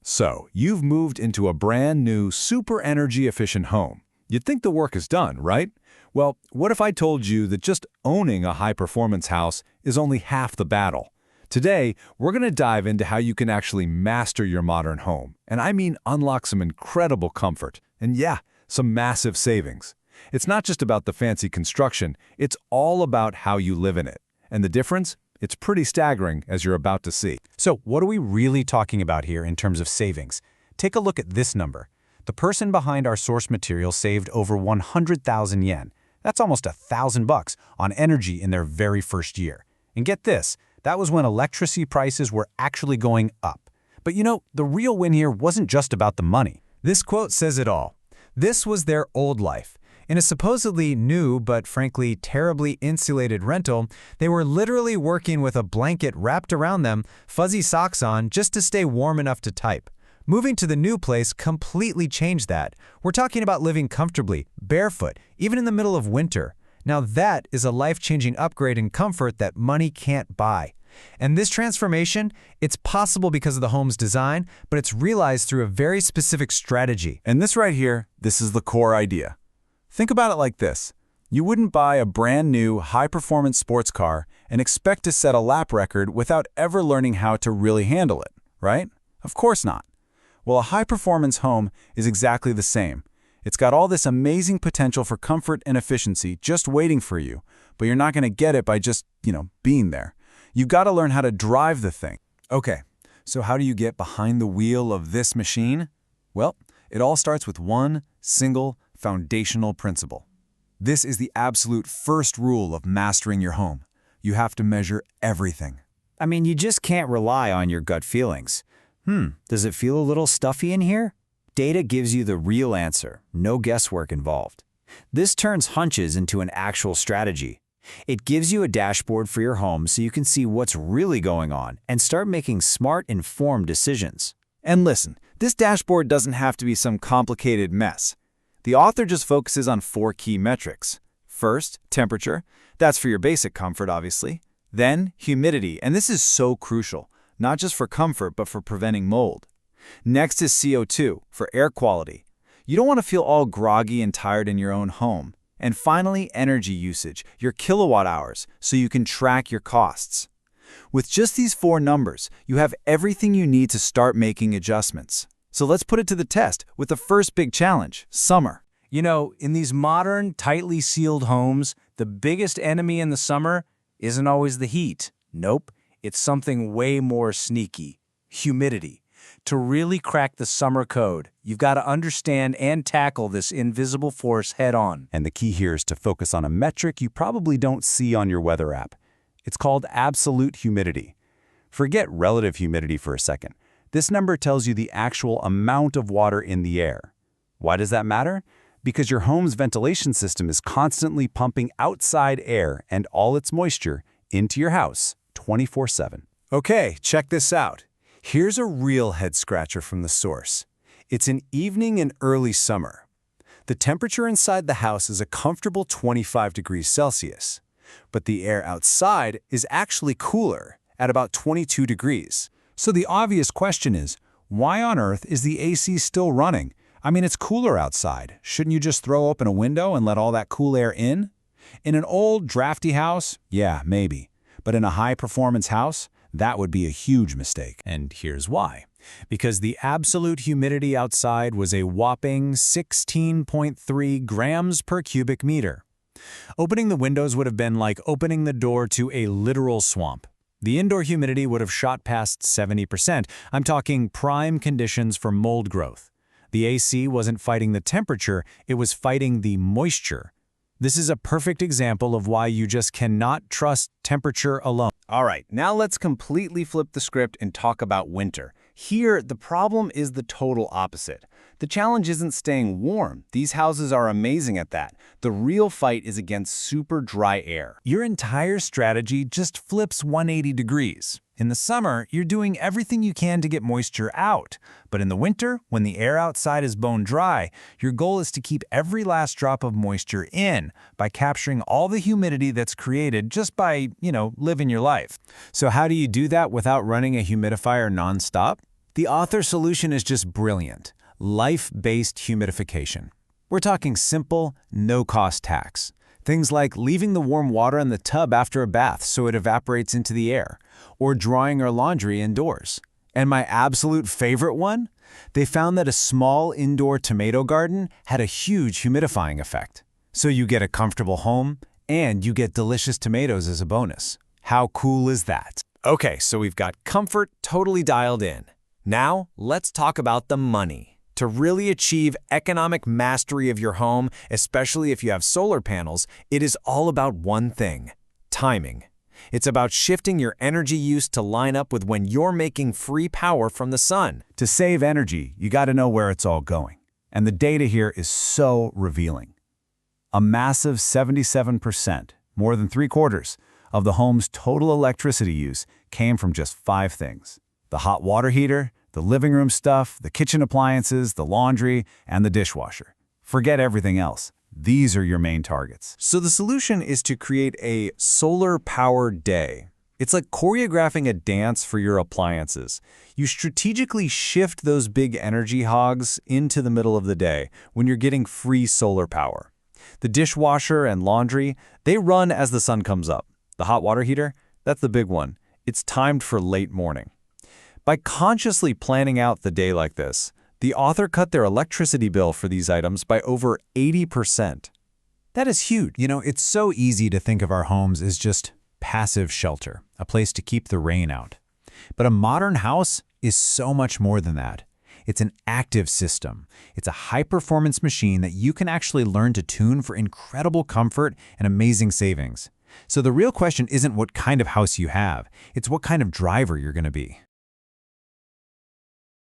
So, you've moved into a brand new, super energy efficient home. You'd think the work is done, right? Well, what if I told you that just owning a high-performance house is only half the battle? Today, we're going to dive into how you can actually master your modern home. And I mean unlock some incredible comfort. And yeah, some massive savings. It's not just about the fancy construction, it's all about how you live in it. And the difference? It's pretty staggering, as you're about to see. So what are we really talking about here in terms of savings? Take a look at this number. The person behind our source material saved over 100,000 yen. That's almost $1,000 on energy in their very first year. And get this, that was when electricity prices were actually going up. But you know, the real win here wasn't just about the money. This quote says it all. This was their old life. In a supposedly new but frankly terribly insulated rental, they were literally working with a blanket wrapped around them, fuzzy socks on, just to stay warm enough to type. Moving to the new place completely changed that. We're talking about living comfortably, barefoot, even in the middle of winter. Now that is a life-changing upgrade in comfort that money can't buy. And this transformation, it's possible because of the home's design, but it's realized through a very specific strategy. And this right here, this is the core idea. Think about it like this. You wouldn't buy a brand new, high-performance sports car and expect to set a lap record without ever learning how to really handle it, right? Of course not. Well, a high-performance home is exactly the same. It's got all this amazing potential for comfort and efficiency just waiting for you, but you're not going to get it by just, being there. You've got to learn how to drive the thing. Okay, so how do you get behind the wheel of this machine? Well, it all starts with one single foundational principle. This is the absolute first rule of mastering your home. You have to measure everything. I mean, you just can't rely on your gut feelings. Does it feel a little stuffy in here? Data gives you the real answer, no guesswork involved. This turns hunches into an actual strategy. It gives you a dashboard for your home so you can see what's really going on and start making smart, informed decisions. And listen, this dashboard doesn't have to be some complicated mess. The author just focuses on 4 key metrics. First, temperature. That's for your basic comfort, obviously. Then, humidity, and this is so crucial, not just for comfort, but for preventing mold. Next is CO2, for air quality. You don't want to feel all groggy and tired in your own home. And finally, energy usage, your kilowatt hours, so you can track your costs. With just these 4 numbers, you have everything you need to start making adjustments. So let's put it to the test with the first big challenge, summer. You know, in these modern, tightly sealed homes, the biggest enemy in the summer isn't always the heat. Nope, it's something way more sneaky, humidity. To really crack the summer code, you've got to understand and tackle this invisible force head-on. And the key here is to focus on a metric you probably don't see on your weather app. It's called absolute humidity. Forget relative humidity for a second. This number tells you the actual amount of water in the air. Why does that matter? Because your home's ventilation system is constantly pumping outside air and all its moisture into your house 24/7. Okay, check this out. Here's a real head-scratcher from the source. It's an evening in early summer. The temperature inside the house is a comfortable 25 degrees Celsius, but the air outside is actually cooler at about 22 degrees. So the obvious question is, why on earth is the AC still running? I mean, it's cooler outside. Shouldn't you just throw open a window and let all that cool air in? In an old, drafty house, yeah, maybe. But in a high-performance house, that would be a huge mistake. And here's why. Because the absolute humidity outside was a whopping 16.3 grams per cubic meter. Opening the windows would have been like opening the door to a literal swamp. The indoor humidity would have shot past 70%. I'm talking prime conditions for mold growth. The AC wasn't fighting the temperature, it was fighting the moisture. This is a perfect example of why you just cannot trust temperature alone. All right, now let's completely flip the script and talk about winter. Here, the problem is the total opposite. The challenge isn't staying warm. These houses are amazing at that. The real fight is against super dry air. Your entire strategy just flips 180 degrees. In the summer, you're doing everything you can to get moisture out. But in the winter, when the air outside is bone dry, your goal is to keep every last drop of moisture in by capturing all the humidity that's created just by, living your life. So how do you do that without running a humidifier nonstop? The author's solution is just brilliant. Life-based humidification. We're talking simple, no-cost hacks. Things like leaving the warm water in the tub after a bath so it evaporates into the air, or drying our laundry indoors. And my absolute favorite one? They found that a small indoor tomato garden had a huge humidifying effect. So you get a comfortable home, and you get delicious tomatoes as a bonus. How cool is that? Okay, so we've got comfort totally dialed in. Now, let's talk about the money. To really achieve economic mastery of your home, especially if you have solar panels, it is all about one thing: timing. It's about shifting your energy use to line up with when you're making free power from the sun. To save energy, you got to know where it's all going. And the data here is so revealing. A massive 77%, more than 3/4, of the home's total electricity use came from just 5 things: the hot water heater, the living room stuff, the kitchen appliances, the laundry, and the dishwasher. Forget everything else. These are your main targets. So the solution is to create a solar-powered day. It's like choreographing a dance for your appliances. You strategically shift those big energy hogs into the middle of the day when you're getting free solar power. The dishwasher and laundry, they run as the sun comes up. The hot water heater, that's the big one. It's timed for late morning. By consciously planning out the day like this, the author cut their electricity bill for these items by over 80%. That is huge. You know, it's so easy to think of our homes as just passive shelter, a place to keep the rain out. But a modern house is so much more than that. It's an active system. It's a high-performance machine that you can actually learn to tune for incredible comfort and amazing savings. So the real question isn't what kind of house you have, it's what kind of driver you're going to be.